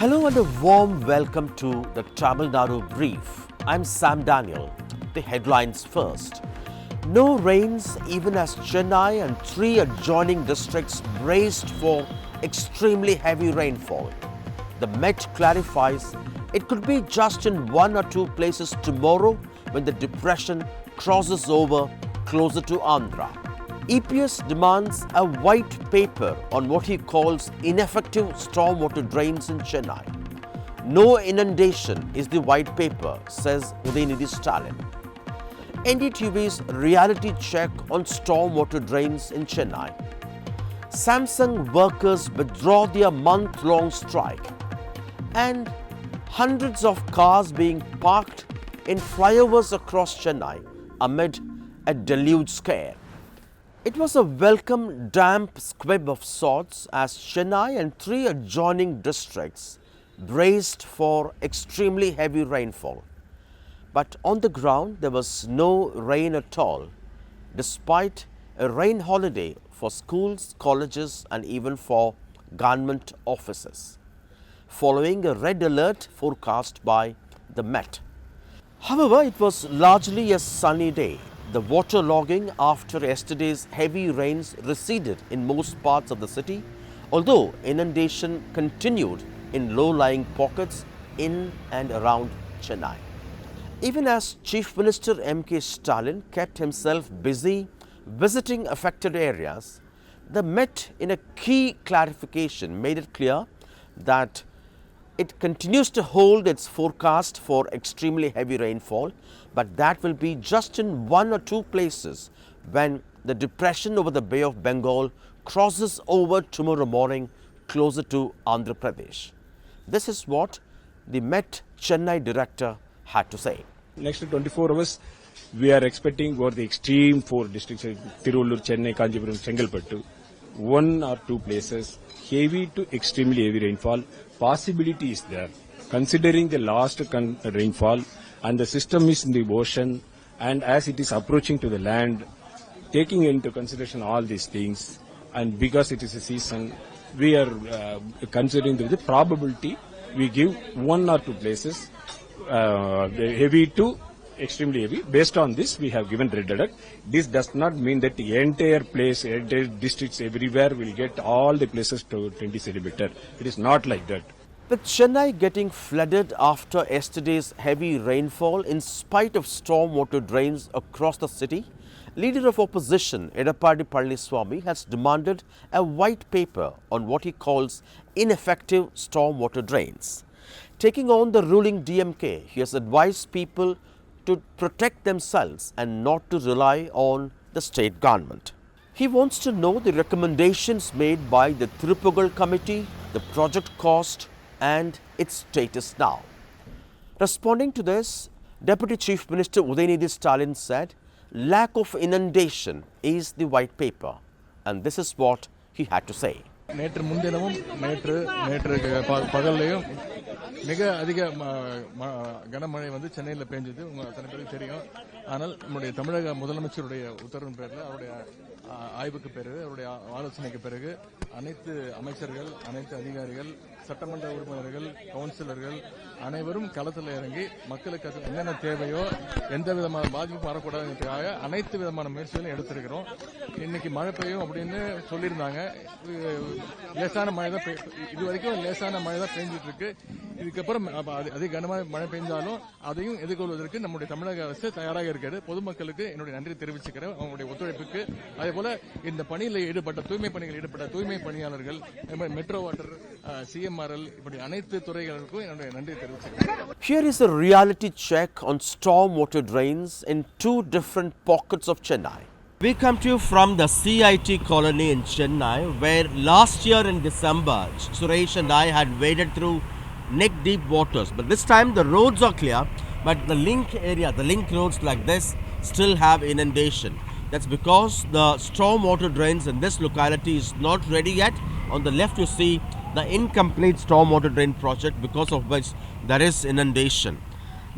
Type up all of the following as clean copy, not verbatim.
Hello and a warm welcome to the Tamil Nadu Brief. I'm Sam Daniel. The headlines first. No rains even as Chennai and 3 adjoining districts braced for extremely heavy rainfall. The Met clarifies it could be just in 1 or 2 places tomorrow when the depression crosses over closer to Andhra. EPS demands a white paper on what he calls ineffective stormwater drains in Chennai. No inundation is the white paper, says Udhayanidhi Stalin. NDTV's reality check on stormwater drains in Chennai. Samsung workers withdraw their month-long strike. And hundreds of cars being parked in flyovers across Chennai amid a deluge scare. It was a welcome damp squib of sorts as Chennai and 3 adjoining districts braced for extremely heavy rainfall. But on the ground there was no rain at all, despite a rain holiday for schools, colleges and even for government offices, following a red alert forecast by the Met. However, it was largely a sunny day. The waterlogging after yesterday's heavy rains receded in most parts of the city, although inundation continued in low-lying pockets in and around Chennai. Even as Chief Minister M.K. Stalin kept himself busy visiting affected areas, the Met, in a key clarification, made it clear that it continues to hold its forecast for extremely heavy rainfall, but that will be just in 1 or 2 places when the depression over the Bay of Bengal crosses over tomorrow morning closer to Andhra Pradesh. This is what the Met Chennai director had to say. Next 24 hours, we are expecting for the extreme 4 districts, Tiruvallur, Chennai, Kanchipuram, Chengalpattu, 1 or 2 places, heavy to extremely heavy rainfall. Possibility is there. Considering the last rainfall and the system is in the ocean and as it is approaching to the land, taking into consideration all these things and because it is a season, we are considering the probability we give 1 or 2 places heavy to extremely heavy. Based on this, we have given red alert. This does not mean that the entire place, entire districts everywhere will get all the places to 20 centimeter. It is not like that. With Chennai getting flooded after yesterday's heavy rainfall in spite of stormwater drains across the city, Leader of Opposition Edappadi Palaniswamy has demanded a white paper on what he calls ineffective stormwater drains. Taking on the ruling DMK, he has advised people to protect themselves and not to rely on the state government. He wants to know the recommendations made by the Thirupugal committee, the project cost and its status now. Responding to this, Deputy Chief Minister Udhayanidhi Stalin said, lack of inundation is the white paper, and this is what he had to say. நேற்று முன்தினமும் நேற்று பகல்லையும் மிக அதிக கனமழை வந்து சென்னையில் பெஞ்சது உங்க அத்தனை பேருக்கு தெரியும். ஆனால் நம்முடைய தமிழக முதலமைச்சருடைய உத்தரவின் பேரில் அவருடைய ஆய்வுக்கு பிறகு அவருடைய ஆலோசனைக்கு பிறகு அனைத்து அமைச்சர்கள், அனைத்து அதிகாரிகள், சட்டமன்ற உறுப்பினர்கள், கவுன்சிலர்கள் அனைவரும் களத்தில் இறங்கி மக்களுக்கு என்னென்ன தேவையோ எந்த விதமான பாதிப்பும் வரக்கூடாதுன்றதுக்காக அனைத்து விதமான முயற்சிகளும் எடுத்திருக்கிறோம். இன்னைக்கு மழை பெய்யும் அப்படின்னு சொல்லியிருந்தாங்க. லேசான மழை தான், இது வரைக்கும் லேசான மழை தான் பெஞ்சிட்டு இருக்கு. இதுக்கப்புறம் அதிக கனமான மழை பெஞ்சாலும் அதையும் எதிர்கொள்வதற்கு நம்முடைய தமிழக அரசு தயாராக இருக்கிறது. பொதுமக்களுக்கு என்னுடைய நன்றி தெரிவிச்சுக்கிறேன் அவங்களுடைய ஒத்துழைப்புக்கு. அதே போல இந்த பணியில் ஈடுபட்ட தூய்மை பணிகளில் ஈடுபட்ட தூய்மை பணியாளர்கள், மெட்ரோ வாட்டர், CMRL இப்படி அனைத்து துறைகளுக்கும் என்னுடைய நன்றி தெரிவிச்சுக்கிறேன். Here is a reality check on stormwater drains in 2 different pockets of Chennai. We come to you from the CIT colony in Chennai, where last year in December, Suresh and I had waded through neck-deep waters. But this time the roads are clear, but the link area, the link roads like this, still have inundation. That's because the stormwater drains in this locality is not ready yet. On the left you see the incomplete stormwater drain project, because of which there is inundation.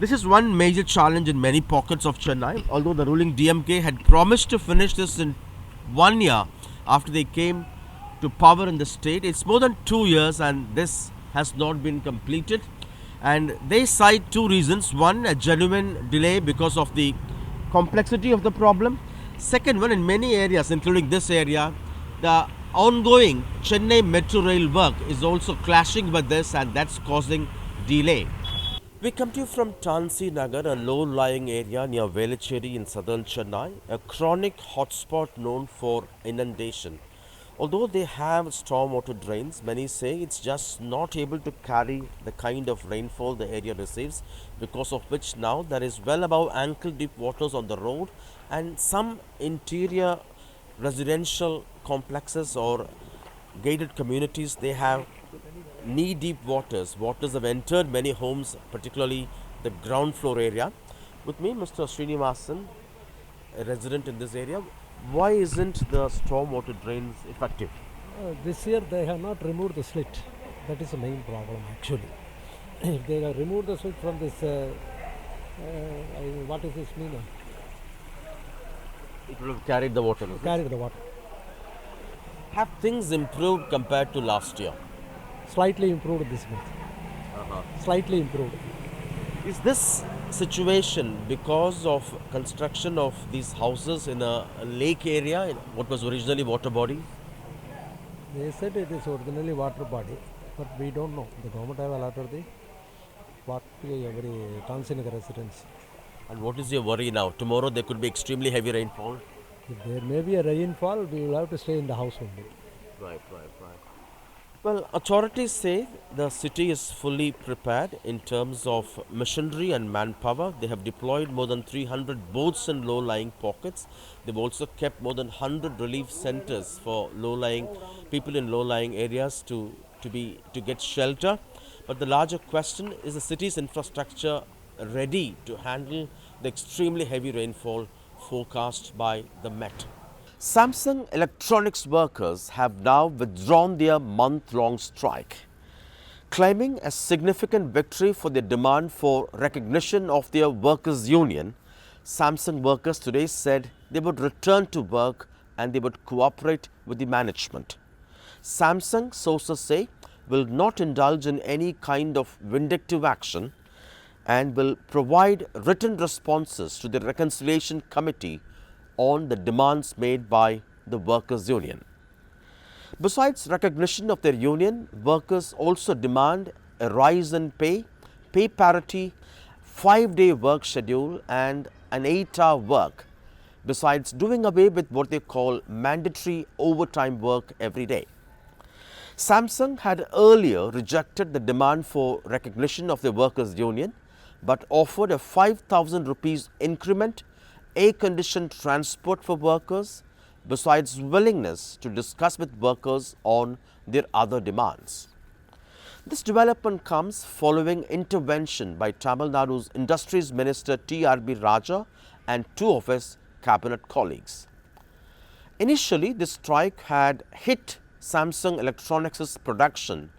This is one major challenge in many pockets of Chennai, although the ruling DMK had promised to finish this in 1 year after they came to power in the state. It's more than 2 years and this has not been completed, and they cite two reasons. One, a genuine delay because of the complexity of the problem. Second one, in many areas, including this area, the ongoing Chennai Metro Rail work is also clashing with this, and that's causing delay. We come to you from Tansi Nagar, a low-lying area near Velachery in southern Chennai, a chronic hotspot known for inundation. Although they have stormwater drains, many say it's just not able to carry the kind of rainfall the area receives, because of which now there is well above ankle-deep waters on the road, and some interior residential complexes or gated communities, they have knee-deep waters. Waters have entered many homes, particularly the ground floor area. With me, Mr. Srinivasan, a resident in this area. Why isn't the stormwater drains effective? This year they have not removed the slit. That is the main problem actually. If they have removed the slit from this, what is this mean? It would have carried the water. Carried the water. Have things improved compared to last year? Slightly improved this month. Slightly improved. Is this situation because of construction of these houses in a lake area, in what was originally water body? They said it is originally water body, but we don't know. The government have allotted the water to every Tansi residents. And what is your worry now? Tomorrow there could be extremely heavy rainfall. If there may be a rainfall, we will have to stay in the house only. Right. Well, authorities say the city is fully prepared in terms of machinery and manpower. They have deployed more than 300 boats in low-lying pockets. They've also kept more than 100 relief centers for low-lying people in low-lying areas to get shelter. But the larger question is the city's infrastructure ready to handle the extremely heavy rainfall forecast by the Met. Samsung electronics workers have now withdrawn their month-long strike, claiming a significant victory for their demand for recognition of their workers' union. Samsung workers today said they would return to work and they would cooperate with the management. Samsung, sources say, will not indulge in any kind of vindictive action and will provide written responses to the Reconciliation Committee on the demands made by the workers' union. Besides recognition of their union, workers also demand a rise in pay parity, 5-day work schedule and an 8-hour work, besides doing away with what they call mandatory overtime work every day. Samsung had earlier rejected the demand for recognition of the workers' union, but offered a 5,000 rupees increment, air-conditioned transport for workers, besides willingness to discuss with workers on their other demands. This development comes following intervention by Tamil Nadu's Industries Minister T.R.B. Raja and two of his cabinet colleagues. Initially, this strike had hit Samsung Electronics' production,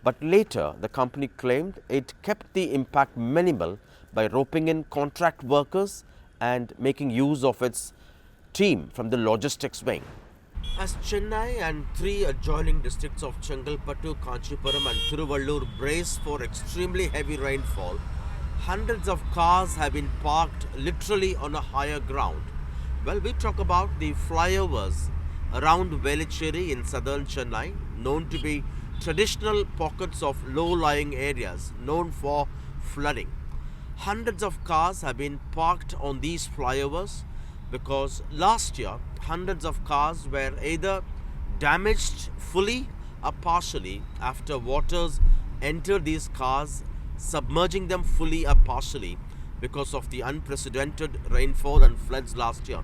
but later the company claimed it kept the impact minimal by roping in contract workers and making use of its team from the logistics wing. As Chennai and 3 adjoining districts of Chengalpattu, Kanchipuram and Thiruvallur brace for extremely heavy rainfall, hundreds of cars have been parked literally on a higher ground. Well, we talk about the flyovers around Velachery in southern Chennai, known to be traditional pockets of low-lying areas known for flooding. Hundreds of cars have been parked on these flyovers because last year hundreds of cars were either damaged fully or partially after waters entered these cars, submerging them fully or partially because of the unprecedented rainfall and floods last year.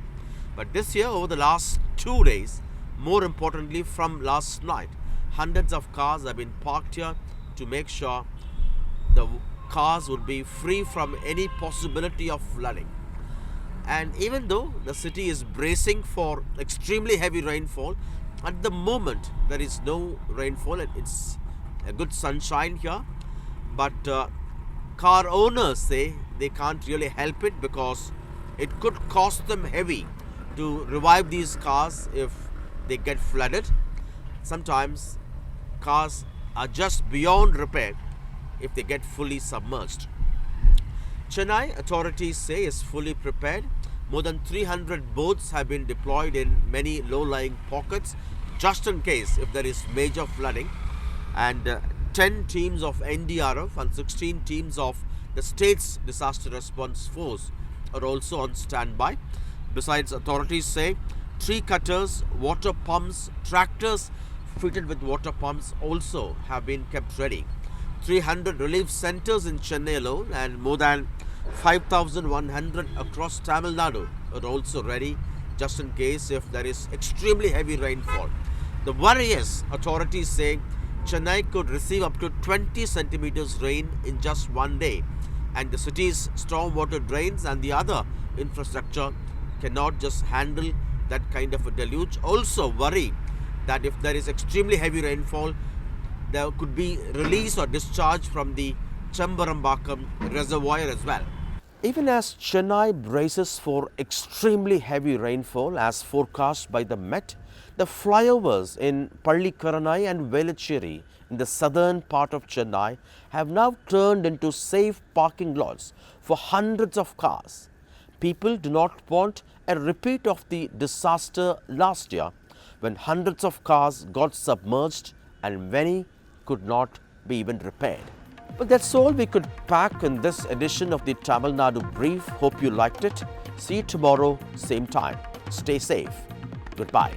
But this year, over the last 2 days, more importantly from last night, hundreds of cars have been parked here to make sure the cars would be free from any possibility of flooding. And even though the city is bracing for extremely heavy rainfall, at the moment there is no rainfall. It's a good sunshine here, but car owners say they can't really help it because it could cost them heavy to revive these cars if they get flooded. Sometimes cars are just beyond repair if they get fully submerged. Chennai, authorities say, is fully prepared. More than 300 boats have been deployed in many low-lying pockets just in case if there is major flooding. And 10 teams of NDRF and 16 teams of the state's disaster response force are also on standby. Besides, authorities say tree cutters, water pumps, tractors fitted with water pumps also have been kept ready. 300 relief centers in Chennai alone and more than 5,100 across Tamil Nadu are also ready just in case if there is extremely heavy rainfall. The worry is, authorities say, Chennai could receive up to 20 centimeters rain in just one day, and the city's stormwater drains and the other infrastructure cannot just handle that kind of a deluge. Also worry that if there is extremely heavy rainfall, there could be release or discharge from the Chambarambakam reservoir as well. Even as Chennai braces for extremely heavy rainfall as forecast by the Met, the flyovers in Pallikaranai and Velachery in the southern part of Chennai have now turned into safe parking lots for hundreds of cars. People do not want a repeat of the disaster last year when hundreds of cars got submerged and many could not be even repaired. But that's all we could pack in this edition of the Tamil Nadu Brief. Hope you liked it. See you tomorrow, same time. Stay safe. Goodbye.